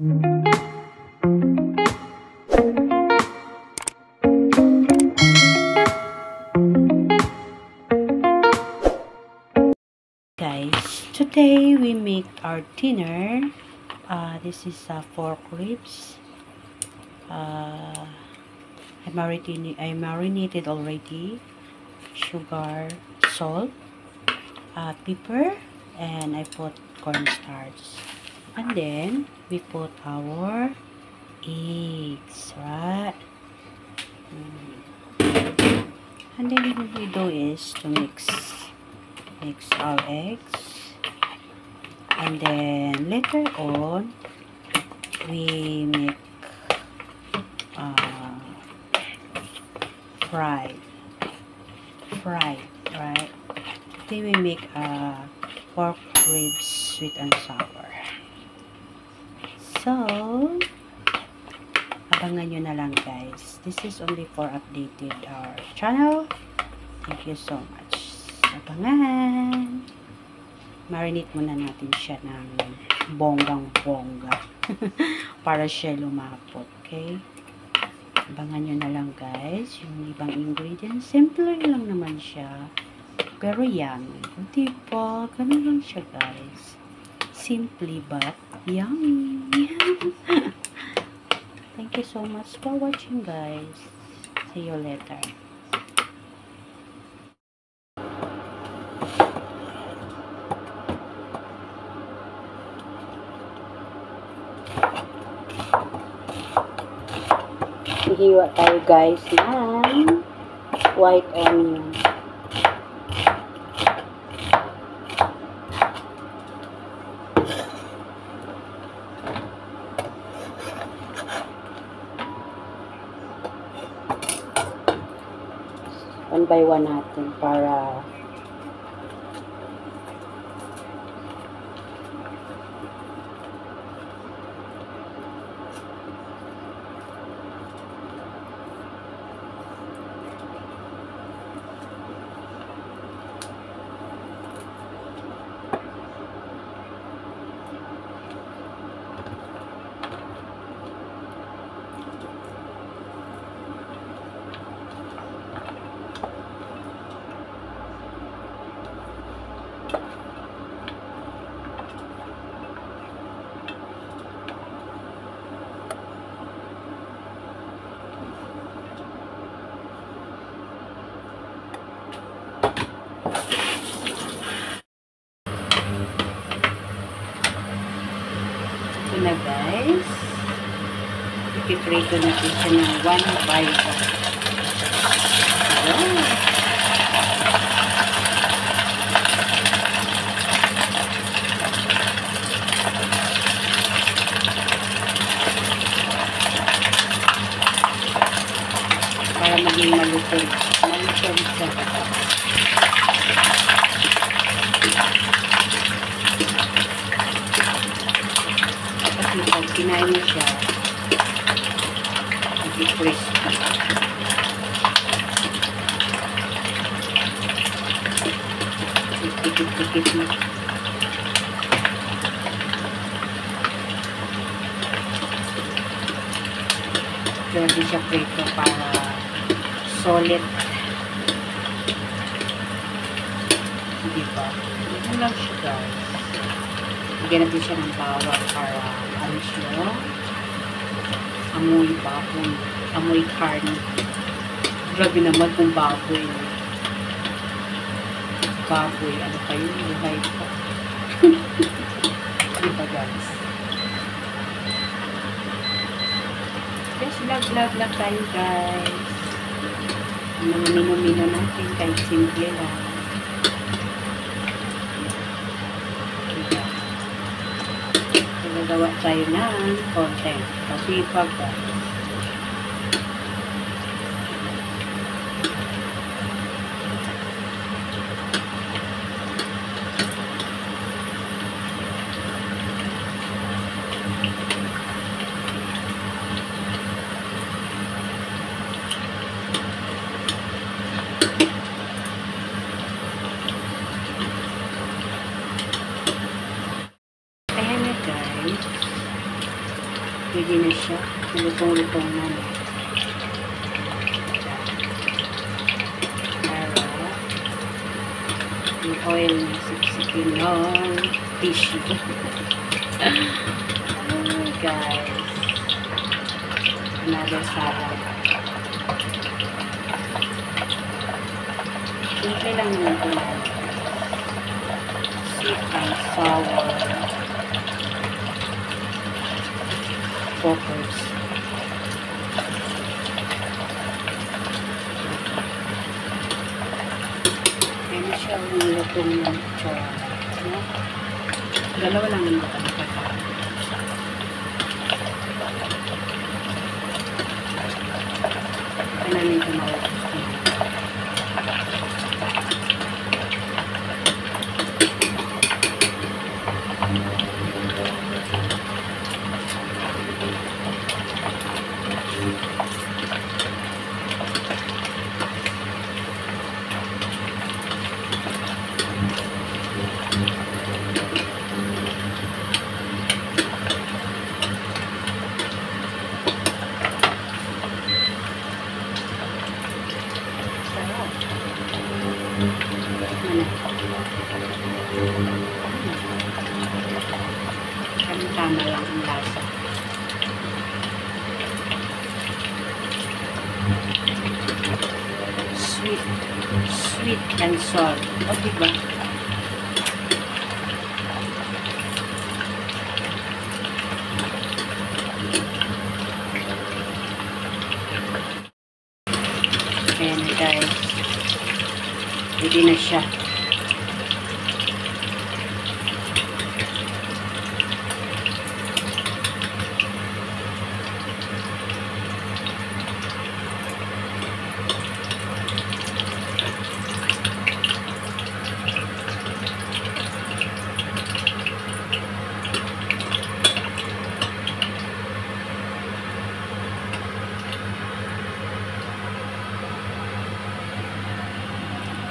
Guys, today we make our dinner. This is pork ribs. I marinated already. Sugar, salt, pepper, and I put cornstarch. And then we put our eggs, right? And then what we do is to mix our eggs, and then later on we make fried, right? Today we make pork ribs sweet and sour. So abangan nyo na lang, guys. This is only for updated our channel. Thank you so much. Abangan. Marinate muna natin siya ng bonggang-bongga para siya lumapot. Okay? Abangan nyo na lang, guys. Yung ibang ingredients, simple lang naman siya. Pero yummy. Diba? Ganun lang siya, guys. Simply but yummy. Thank you so much for watching, guys. See you later. Hiwa tayo, guys, ng white onion. One by one natin para na, guys. Ipiprito natin siya ng 1 by 1. Para maging malutong. Malutong siya. Pag kinain mo siya, crispy. Tikit-tikit mo. Pwede siya prito para solid. Diba? Ito lang siya, guys. Bigyan natin siya ng bawang para ano siya, amoy baboy, amoy karne. Grabe naman kung baboy. Baboy, ano kayo? Buhay pa. Diba, guys? Yes, love tayo, guys. Mga mino-mino natin, kahit simple lang. Nagawa tayo ng content kasi pag Pwede na siya. Lutong-lutong na. Yung oil na siksikin ng tissue. Oh, guys. Another salad. Simple lang naman ito lang. Sweet and sour peppers. Kaya na siya lutong ng chora. No? Dalawa lang naman ito nakakain. Kaya namin ito mawag. Tama lang ang lasa. Sweet and salt. O, diba? Ayan na guys. Pwede na siya.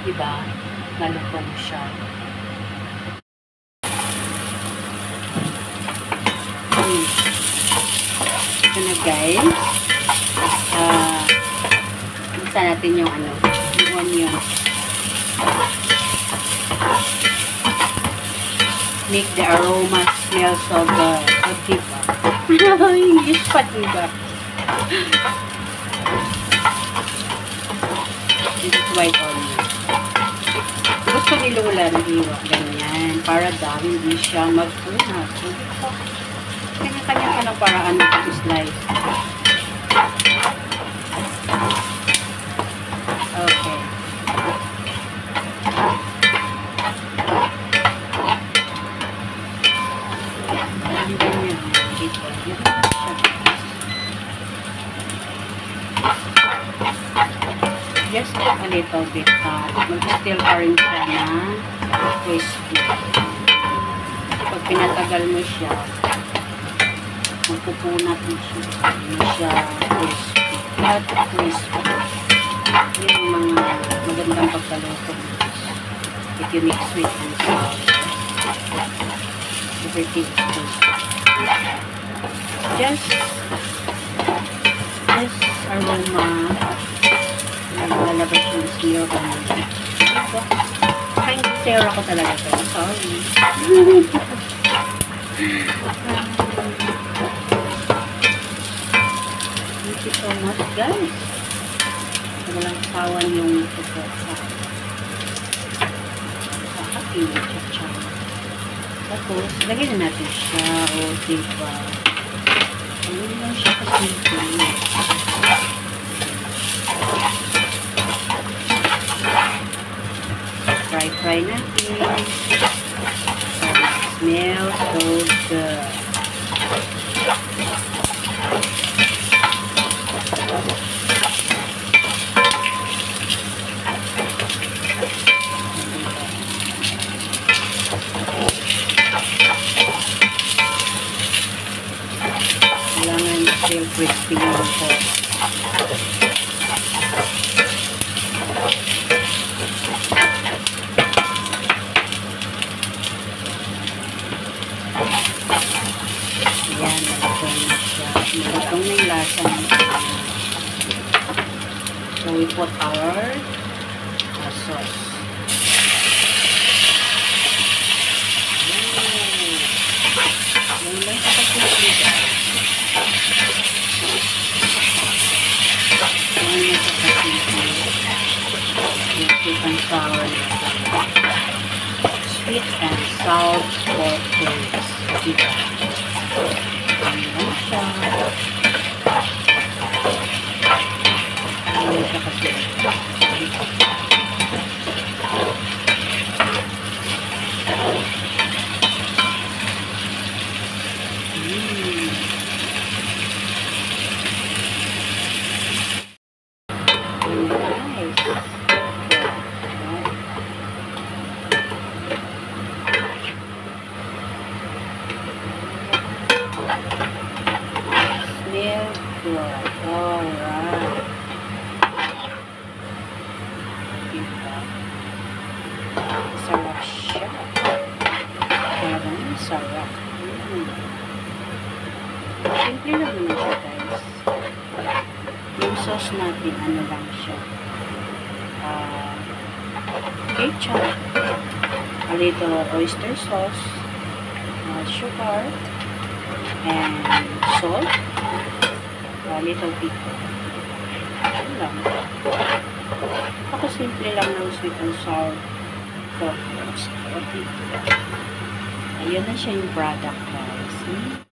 Diba? Malutong siya. Ito na guys. Isa natin yung ano, yung onion. Make the aroma smell so good. O, diba? English pa, diba? This is white onion. Gusto ni Lola na hiwa. Ganyan. Para dami din siya magpunat. Kanya-kanya ka ng paraan ng slice. Okay. Ganyan. Dito. Just a little bit mag-still pa rin siya na crispy. Pag pinatagal mo siya, magpupunat mo siya. Hindi siya crispy. Not crispy. Yung mga magandang pagkaluto. If you mix sweet and sour, everything is crispy. Just aroma. Lalabas yung zero ka naman. Kain zero ako talaga ito. Sorry. Thank you so much, guys. Walang sawan yung support sa aking chachang. Tapos, lagyan na natin siya. O, diba? Ano lang siya kasi fry natin. Smell so good. Kailangan still crispy yung pork. Ayan, nalagyan na siya. Itong may lasa nito. So, we put our sauce. Yan lang sa kasimple, guys. Yan lang sa kasimple. Yung sweet and sour. Sweet and sour pork ribs. Diba? Yan lang siya. Yan lang siya kasimple. Smell good. Alright. Diba? Sarap siya. Parang sarap. Simple lang naman siya, guys. Yung sauce natin, ano lang siya. Ketchup. A little oyster sauce. Sugar. And salt. A little pickle. Ano lang. Ako simple lang ng sweet and sour pork roast. Ayun na siya yung product, guys.